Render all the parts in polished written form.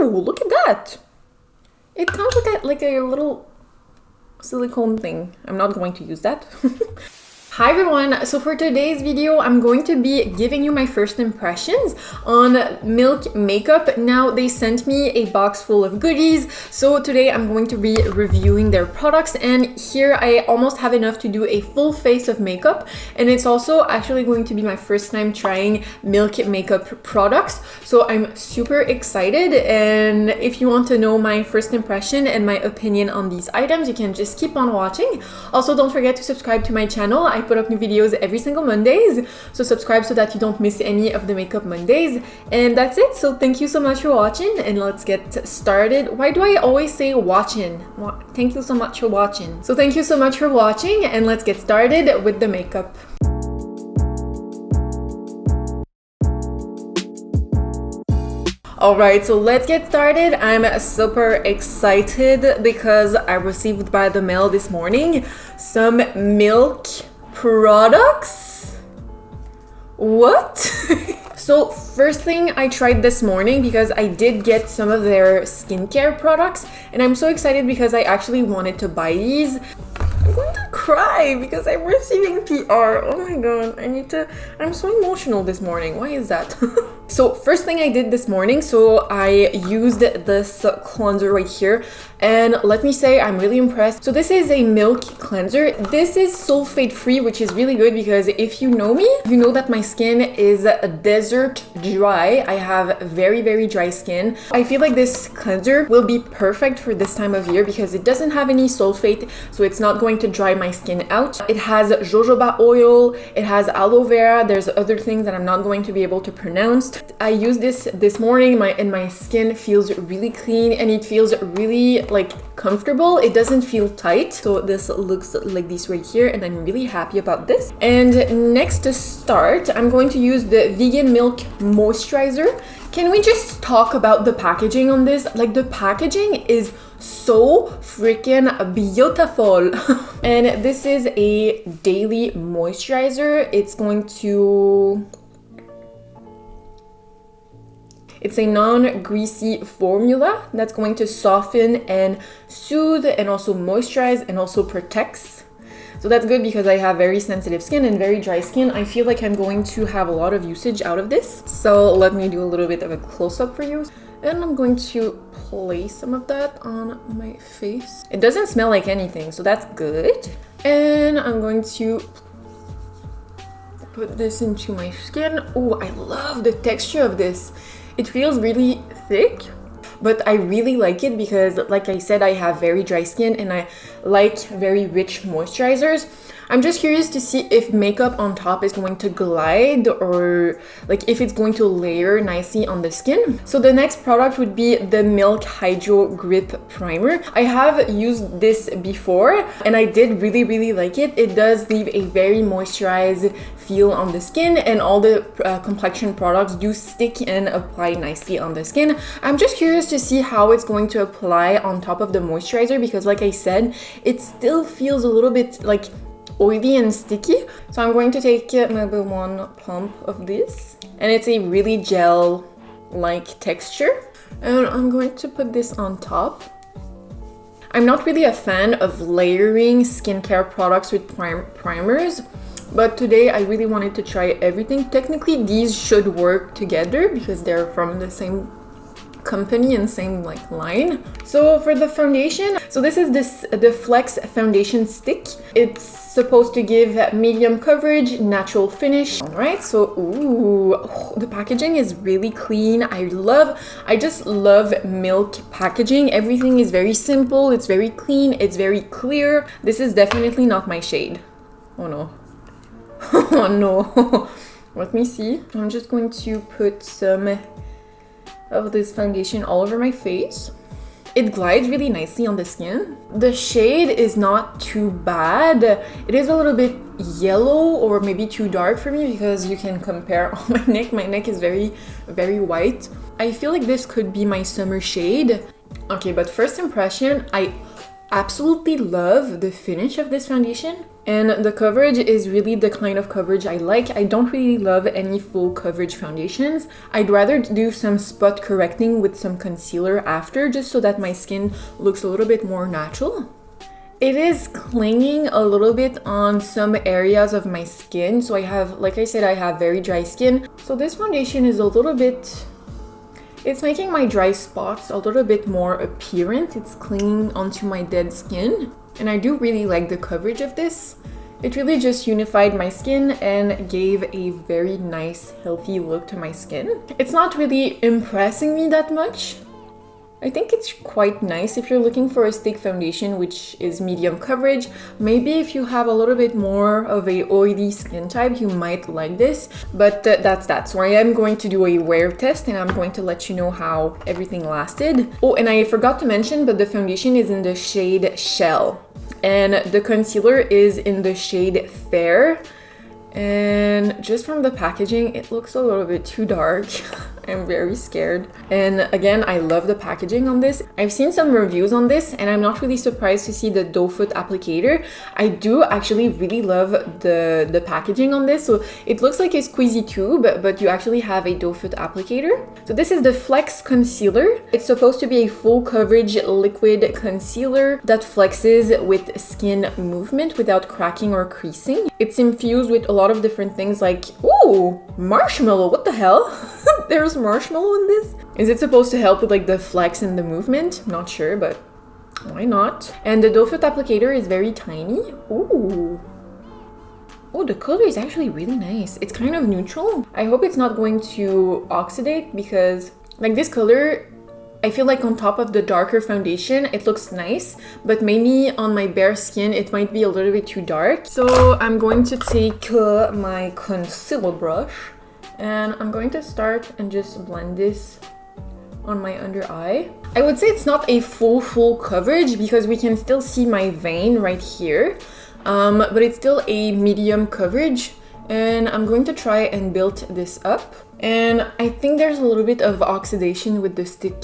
Ooh, look at that. It comes with like a little silicone thing. I'm not going to use that. Hi everyone, so for today's video, I'm going to be giving you my first impressions on Milk makeup. Now they sent me a box full of goodies, so today I'm going to be reviewing their products, and here I almost have enough to do a full face of makeup, and it's also actually going to be my first time trying Milk makeup products, so I'm super excited. And if you want to know my first impression and my opinion on these items, you can just keep on watching. Also, don't forget to subscribe to my channel. I put up new videos every single Mondays, so subscribe so that you don't miss any of the makeup Mondays. And that's it, so thank you so much for watching, and let's get started. Why do I always say watching? Thank you so much for watching. So thank you so much for watching, and let's get started with the makeup. Alright, so let's get started. I'm super excited because I received by the mail this morning some Milk products. What? So first thing I tried this morning, because I did get some of their skincare products, and I'm so excited because I actually wanted to buy these. I'm going to cry because I'm receiving PR. Oh my god, I'm so emotional this morning. Why is that? So first thing I did this morning, so I used this cleanser right here, and let me say I'm really impressed. So this is a Milk cleanser. This is sulfate free, which is really good because if you know me, you know that my skin is desert dry. I have very dry skin. I feel like this cleanser will be perfect for this time of year because it doesn't have any sulfate, so it's not going to dry my skin out. It has jojoba oil, it has aloe vera, there's other things that I'm not going to be able to pronounce. I used this morning, and my skin feels really clean, and it feels really like comfortable. It doesn't feel tight. So this looks like this right here, and I'm really happy about this. And next to start, I'm going to use the Vegan Milk moisturizer. Can we just talk about the packaging on this? Like, the packaging is so freaking beautiful. And this is a daily moisturizer. It's a non-greasy formula that's going to soften and soothe and also moisturize and also protects. So that's good because I have very sensitive skin and very dry skin. I feel like I'm going to have a lot of usage out of this. So let me do a little bit of a close-up for you. And I'm going to place some of that on my face. It doesn't smell like anything, so that's good. And I'm going to put this into my skin. Oh, I love the texture of this. It feels really thick, but I really like it because, like I said, I have very dry skin and I like very rich moisturizers. I'm just curious to see if makeup on top is going to glide, or like if it's going to layer nicely on the skin. So the next product would be the Milk Hydro Grip Primer. I have used this before and I did really like it. It does leave a very moisturized feel on the skin, and all the complexion products do stick and apply nicely on the skin. I'm just curious to see how it's going to apply on top of the moisturizer because, like I said, it still feels a little bit like oily and sticky. So I'm going to take maybe one pump of this, and it's a really gel-like texture, and I'm going to put this on top. I'm not really a fan of layering skincare products with primers, but today I really wanted to try everything. Technically these should work together because they're from the same company and same like line. So for the foundation, so this is the Flex foundation stick. It's supposed to give medium coverage, natural finish. All right, so ooh, the packaging is really clean. I just love Milk packaging. Everything is very simple, it's very clean, it's very clear. This is definitely not my shade. Oh no. Oh no. Let me see. I'm just going to put some of this foundation all over my face. It glides really nicely on the skin. The shade is not too bad. It is a little bit yellow or maybe too dark for me because you can compare on my neck. My neck is very white. I feel like this could be my summer shade. Okay, but first impression, I absolutely love the finish of this foundation. And the coverage is really the kind of coverage I like. I don't really love any full coverage foundations. I'd rather do some spot correcting with some concealer after, just so that my skin looks a little bit more natural. It is clinging a little bit on some areas of my skin. So I have, like I said, I have very dry skin. So this foundation is a little bit, it's making my dry spots a little bit more apparent. It's clinging onto my dead skin. And I do really like the coverage of this. It really just unified my skin and gave a very nice, healthy look to my skin. It's not really impressing me that much. I think it's quite nice if you're looking for a stick foundation which is medium coverage. Maybe if you have a little bit more of a oily skin type, you might like this, but that's that. So I am going to do a wear test and I'm going to let you know how everything lasted. Oh, and I forgot to mention, but the foundation is in the shade Shell and the concealer is in the shade Fair. And just from the packaging, it looks a little bit too dark. I'm very scared. And again, I love the packaging on this. I've seen some reviews on this and I'm not really surprised to see the doe foot applicator. I do actually really love the packaging on this. So it looks like a squeezy tube, but you actually have a doe foot applicator. So this is the Flex Concealer. It's supposed to be a full coverage liquid concealer that flexes with skin movement without cracking or creasing. It's infused with a lot of different things like, ooh, marshmallow, what the hell? There's marshmallow in this? Is it supposed to help with like the flex and the movement? Not sure, but why not? And the doe foot applicator is very tiny. Ooh. Oh, the color is actually really nice. It's kind of neutral. I hope it's not going to oxidate because like this color, I feel like on top of the darker foundation, it looks nice, but maybe on my bare skin, it might be a little bit too dark. So I'm going to take my concealer brush and I'm going to start and just blend this on my under eye. I would say it's not a full coverage because we can still see my vein right here, but it's still a medium coverage. And I'm going to try and build this up. And I think there's a little bit of oxidation with the stick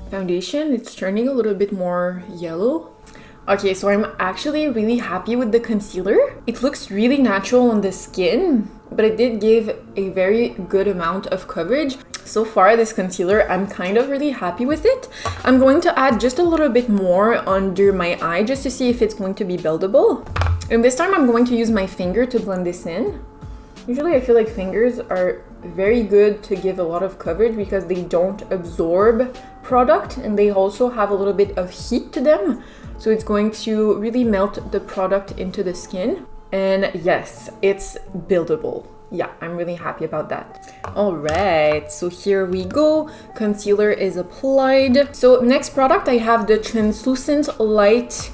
foundation. It's turning a little bit more yellow. Okay, so I'm actually really happy with the concealer. It looks really natural on the skin, but it did give a very good amount of coverage. So far, this concealer, I'm kind of really happy with it. I'm going to add just a little bit more under my eye just to see if it's going to be buildable. And this time I'm going to use my finger to blend this in. Usually I feel like fingers are very good to give a lot of coverage because they don't absorb product and they also have a little bit of heat to them. So it's going to really melt the product into the skin. And yes, it's buildable. Yeah, I'm really happy about that. All right, so here we go. Concealer is applied. So next product, I have the Translucent Light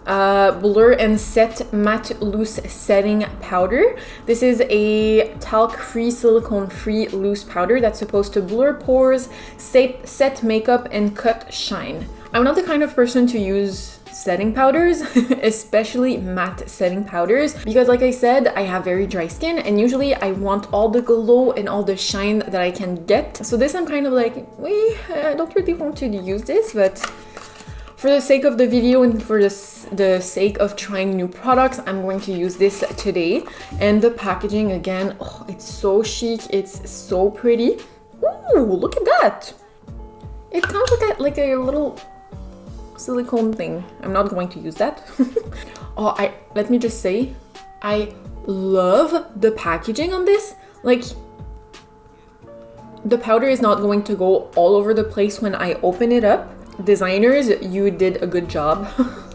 Blur and Set Matte Loose Setting Powder. This is a talc-free, silicone-free loose powder that's supposed to blur pores, set makeup, and cut shine. I'm not the kind of person to use setting powders, especially matte setting powders, because like I said, I have very dry skin and usually I want all the glow and all the shine that I can get. So this I'm kind of like, I don't really want to use this, but for the sake of the video and for the sake of trying new products, I'm going to use this today. And the packaging again, oh, it's so chic, it's so pretty. Ooh, look at that. It comes with that, like a little silicone thing. I'm not going to use that. Oh, let me just say, I love the packaging on this. Like, the powder is not going to go all over the place when I open it up. Designers, you did a good job.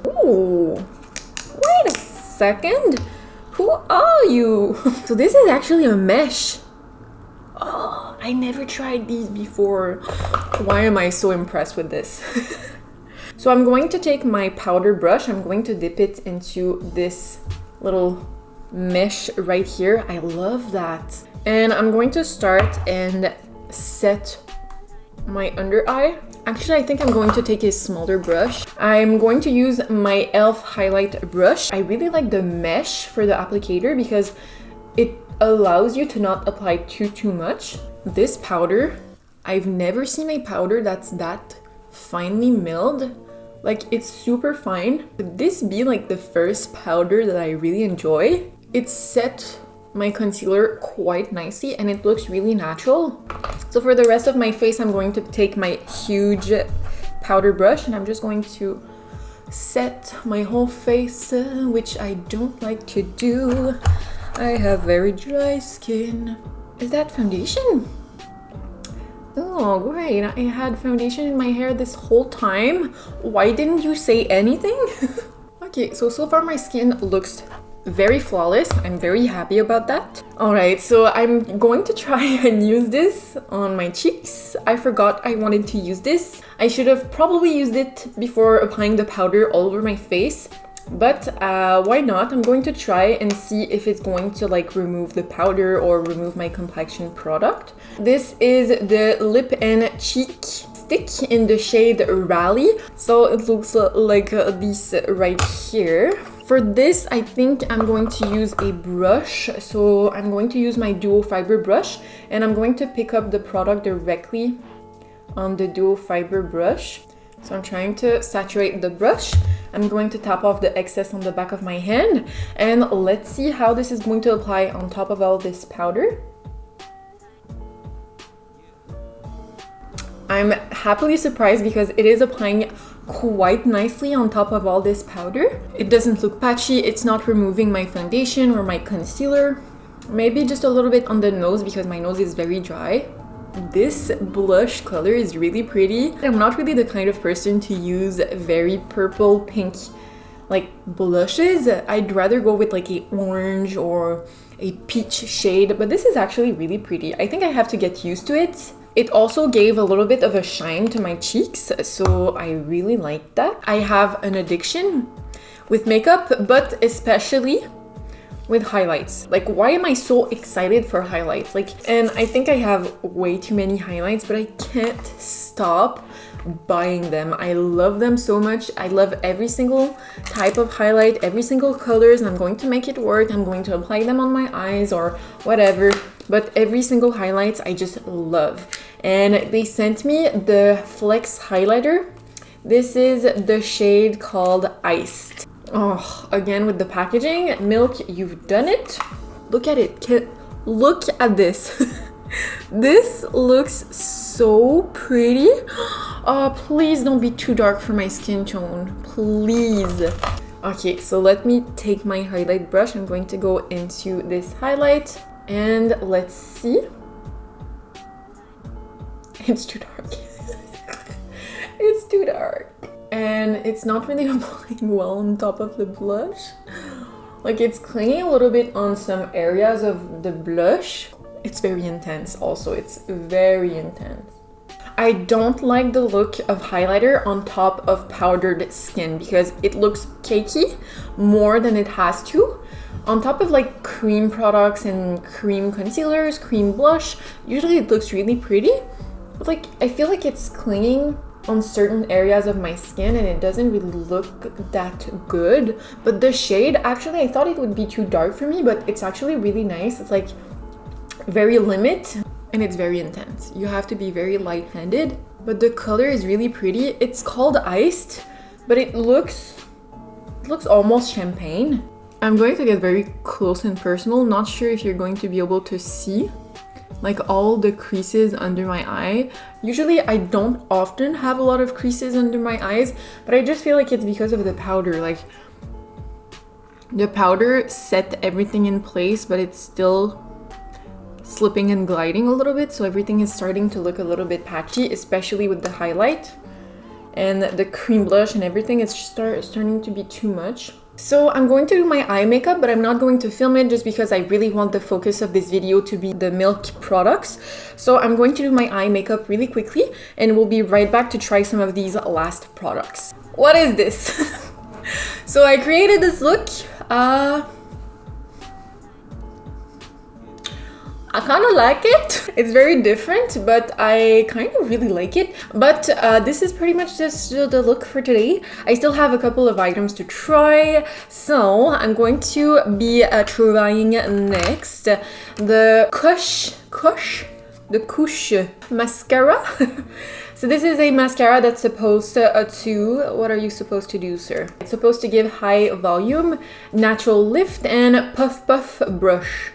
Ooh, wait a second. Who are you? So this is actually a mesh. Oh, I never tried these before. Why am I so impressed with this? So I'm going to take my powder brush. I'm going to dip it into this little mesh right here. I love that. And I'm going to start and set my under eye. Actually, I think I'm going to take a smaller brush. I'm going to use my e.l.f. highlight brush. I really like the mesh for the applicator because it allows you to not apply too much. This powder, I've never seen a powder that's that finely milled. Like, it's super fine. Could this be like the first powder that I really enjoy? It set my concealer quite nicely and it looks really natural. So for the rest of my face, I'm going to take my huge powder brush and I'm just going to set my whole face, which I don't like to do. I have very dry skin. Is that foundation? Oh, great. I had foundation in my hair this whole time. Why didn't you say anything? Okay, so far my skin looks very flawless. I'm very happy about that. Alright, so I'm going to try and use this on my cheeks. I forgot I wanted to use this. I should have probably used it before applying the powder all over my face. But why not? I'm going to try and see if it's going to like remove the powder or remove my complexion product. This is the lip and cheek stick in the shade Rally. So it looks like this right here. For this, I think I'm going to use a brush. So I'm going to use my duo fiber brush and I'm going to pick up the product directly on the duo fiber brush. So I'm trying to saturate the brush. I'm going to tap off the excess on the back of my hand and let's see how this is going to apply on top of all this powder. I'm happily surprised because it is applying quite nicely on top of all this powder. It doesn't look patchy, it's not removing my foundation or my concealer. Maybe just a little bit on the nose because my nose is very dry. This blush color is really pretty. I'm not really the kind of person to use very purple, pink like blushes. I'd rather go with like a orange or a peach shade, but this is actually really pretty. I think I have to get used to it. It also gave a little bit of a shine to my cheeks, so I really like that. I have an addiction with makeup, but especially with highlights. Like, why am I so excited for highlights? Like, and I think I have way too many highlights, but I can't stop buying them. I love them so much. I love every single type of highlight, every single colors, and I'm going to make it work. I'm going to apply them on my eyes or whatever, but every single highlights I just love. And they sent me the Flex highlighter. This is the shade called Iced. Oh, again with the packaging. Milk, you've done it. Look at it. Look at this. This looks so pretty. Oh, please don't be too dark for my skin tone. Please. Okay, so let me take my highlight brush. I'm going to go into this highlight and let's see. It's too dark. It's too dark. And it's not really applying well on top of the blush. Like, it's clinging a little bit on some areas of the blush. It's very intense also. It's very intense. I don't like the look of highlighter on top of powdered skin because it looks cakey more than it has to. On top of like cream products and cream concealers, cream blush, usually it looks really pretty. But like, I feel like it's clinging on certain areas of my skin and it doesn't really look that good. But the shade, actually, I thought it would be too dark for me, but it's actually really nice. It's like very limit and it's very intense. You have to be very light-handed, but the color is really pretty. It's called Iced, but it looks almost champagne. I'm going to get very close and personal. Not sure if you're going to be able to see like all the creases under my eye. Usually I don't often have a lot of creases under my eyes, but I just feel like it's because of the powder. Like, the powder set everything in place, but it's still slipping and gliding a little bit, so everything is starting to look a little bit patchy, especially with the highlight and the cream blush and everything. It's starting to be too much. So I'm going to do my eye makeup, but I'm not going to film it just because I really want the focus of this video to be the Milk products. So I'm going to do my eye makeup really quickly and we'll be right back to try some of these last products. What is this? So I created this look. I kind of like it. It's very different, but I kind of really like it. But this is pretty much just the look for today. I still have a couple of items to try. So I'm going to be trying next the Kush mascara. So this is a mascara that's supposed to, what are you supposed to do, sir? It's supposed to give high volume, natural lift, and puff puff brush.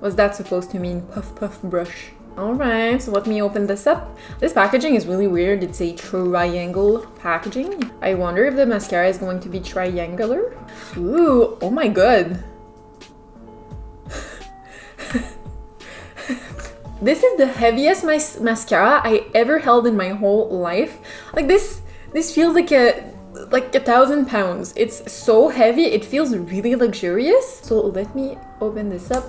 What's that supposed to mean? Puff puff brush. Alright, so let me open this up. This packaging is really weird. It's a triangle packaging. I wonder if the mascara is going to be triangular. Ooh, oh my god. This is the heaviest mascara I ever held in my whole life. Like this feels like a 1,000 pounds. It's so heavy, it feels really luxurious. So let me open this up.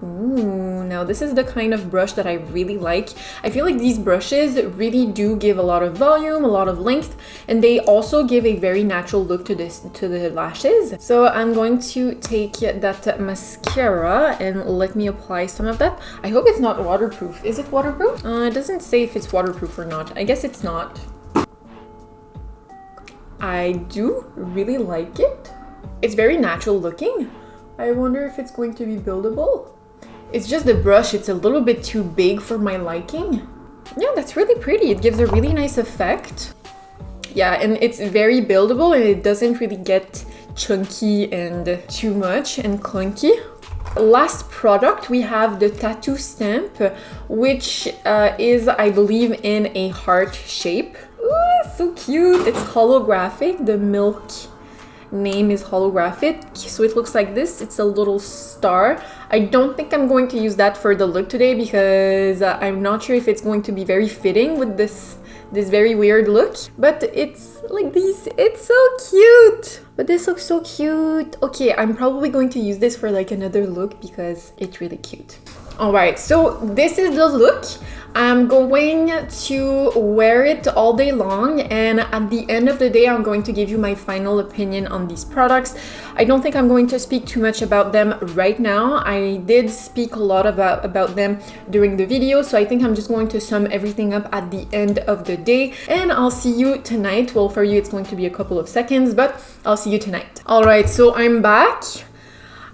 Ooh, now this is the kind of brush that I really like. I feel like these brushes really do give a lot of volume, a lot of length, and they also give a very natural look to the lashes. So I'm going to take that mascara and let me apply some of that. I hope it's not waterproof. Is it waterproof? It doesn't say if it's waterproof or not. I guess it's not. I do really like it. It's very natural looking. I wonder if it's going to be buildable. It's just the brush, it's a little bit too big for my liking. Yeah, that's really pretty. It gives a really nice effect. Yeah, and it's very buildable and it doesn't really get chunky and too much and clunky. Last product, we have the tattoo stamp, which is, I believe, in a heart shape. Ooh, so cute. It's holographic. The milk name is holographic, so it looks like this. It's a little star. I don't think I'm going to use that for the look today because I'm not sure if it's going to be very fitting with this very weird look, but it's like this. It's so cute. But this looks so cute. Okay, I'm probably going to use this for like another look because it's really cute. All right, so this is the look. I'm going to wear it all day long, and at the end of the day I'm going to give you my final opinion on these products. I don't think I'm going to speak too much about them right now. I did speak a lot about them during the video, so I think I'm just going to sum everything up at the end of the day, and I'll see you tonight. Well, for you it's going to be a couple of seconds, but I'll see you tonight. All right, so I'm back.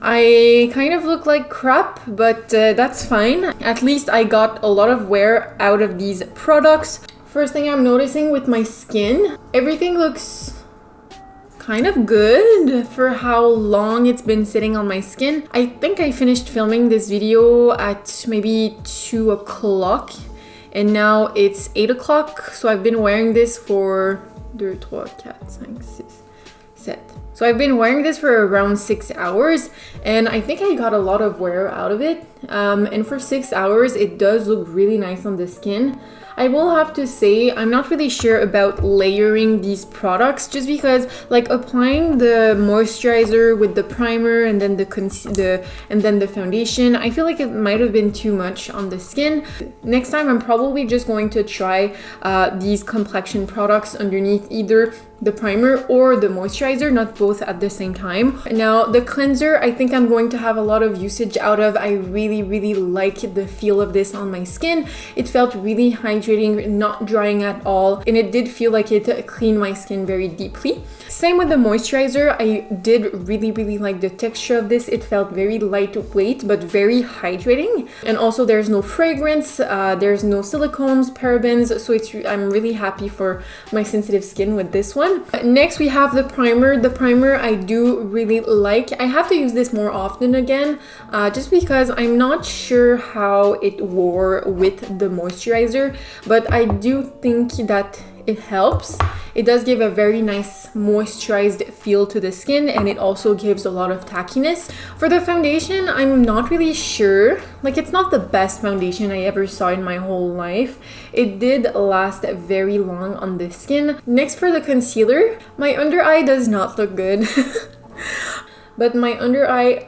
I kind of look like crap, but that's fine. At least I got a lot of wear out of these products. First thing I'm noticing with my skin, everything looks kind of good for how long it's been sitting on my skin. I think I finished filming this video at maybe 2 o'clock and now it's 8 o'clock. So I've been wearing this for 2, 3, 4, 5, 6, 7. So I've been wearing this for around 6 hours and I think I got a lot of wear out of it. And for 6 hours, it does look really nice on the skin. I will have to say, I'm not really sure about layering these products just because like applying the moisturizer with the primer and then the foundation, I feel like it might have been too much on the skin. Next time, I'm probably just going to try these complexion products underneath either the primer or the moisturizer, not both at the same time. Now the cleanser, I think I'm going to have a lot of usage out of. I really like the feel of this on my skin. It felt really hydrating, not drying at all, and it did feel like it cleaned my skin very deeply. Same with the moisturizer. I did really like the texture of this. It felt very lightweight but very hydrating, and also there's no fragrance, there's no silicones, parabens, so I'm really happy for my sensitive skin with this one. Next we have the primer. The primer I do really like. I have to use this more often again just because I'm not sure how it wore with the moisturizer, but I do think that it helps. It does give a very nice moisturized feel to the skin, and it also gives a lot of tackiness. For the foundation, I'm not really sure. Like, it's not the best foundation I ever saw in my whole life. It did last very long on the skin. Next, for the concealer, my under eye does not look good. But my under eye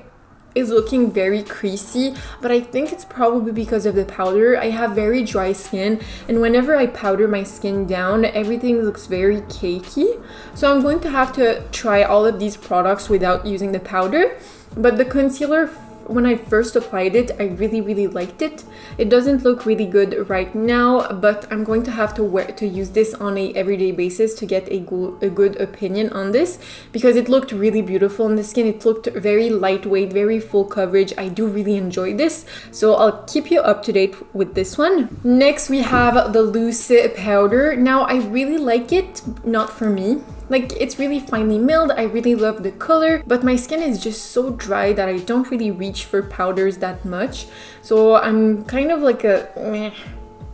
is looking very creasy, but I think it's probably because of the powder. I have very dry skin, and whenever I powder my skin down, everything looks very cakey. So I'm going to have to try all of these products without using the powder. But the concealer when I first applied it, I really liked it. It doesn't look really good right now, but I'm going to have to use this on a everyday basis to get a good opinion on this, because it looked really beautiful on the skin. It looked very lightweight, very full coverage. I do really enjoy this, so I'll keep you up to date with this one. Next we have the loose powder. Now I really like it, not for me. Like, it's really finely milled. I really love the color, but my skin is just so dry that I don't really reach for powders that much. So I'm kind of like a meh.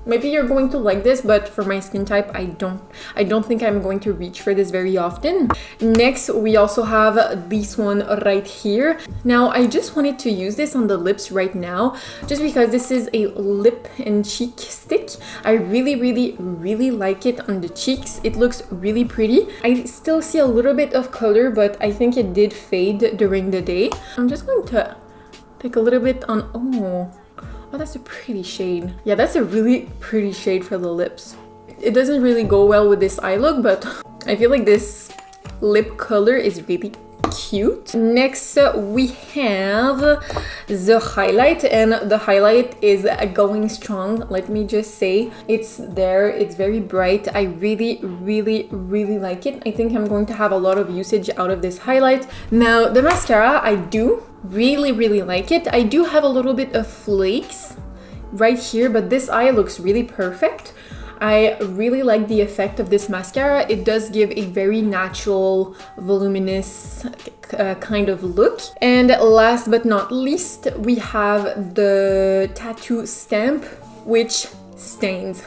Maybe you're going to like this, but for my skin type, I don't think I'm going to reach for this very often. Next, we also have this one right here. Now, I just wanted to use this on the lips right now, just because this is a lip and cheek stick. I really like it on the cheeks. It looks really pretty. I still see a little bit of color, but I think it did fade during the day. I'm just going to take a little bit on, oh, that's a pretty shade. Yeah, that's a really pretty shade for the lips. It doesn't really go well with this eye look, but I feel like this lip color is really cute. Next, we have the highlight, and the highlight is going strong. Let me just say, it's there. It's very bright. I really like it. I think I'm going to have a lot of usage out of this highlight. Now, the mascara, I do really like it. I do have a little bit of flakes right here, but this eye looks really perfect. I really like the effect of this mascara. It does give a very natural, voluminous kind of look. And last but not least, we have the tattoo stamp, which stains.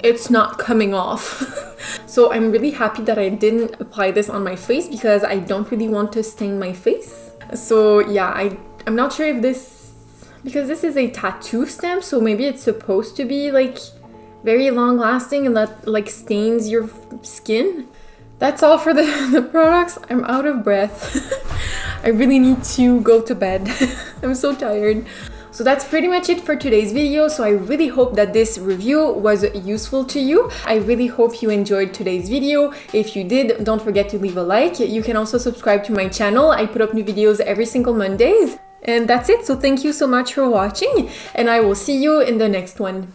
It's not coming off. So I'm really happy that I didn't apply this on my face, because I don't really want to stain my face. So yeah, I'm not sure if this, because this is a tattoo stamp, so maybe it's supposed to be like very long lasting and that like stains your skin. That's all for the products. I'm out of breath. I really need to go to bed. I'm so tired. So that's pretty much it for today's video. So I really hope that this review was useful to you. I really hope you enjoyed today's video. If you did, don't forget to leave a like. You can also subscribe to my channel. I put up new videos every single Mondays. And that's it. So thank you so much for watching, and I will see you in the next one.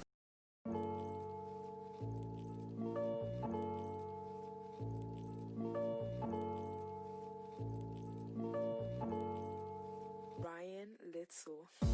Ryan Little.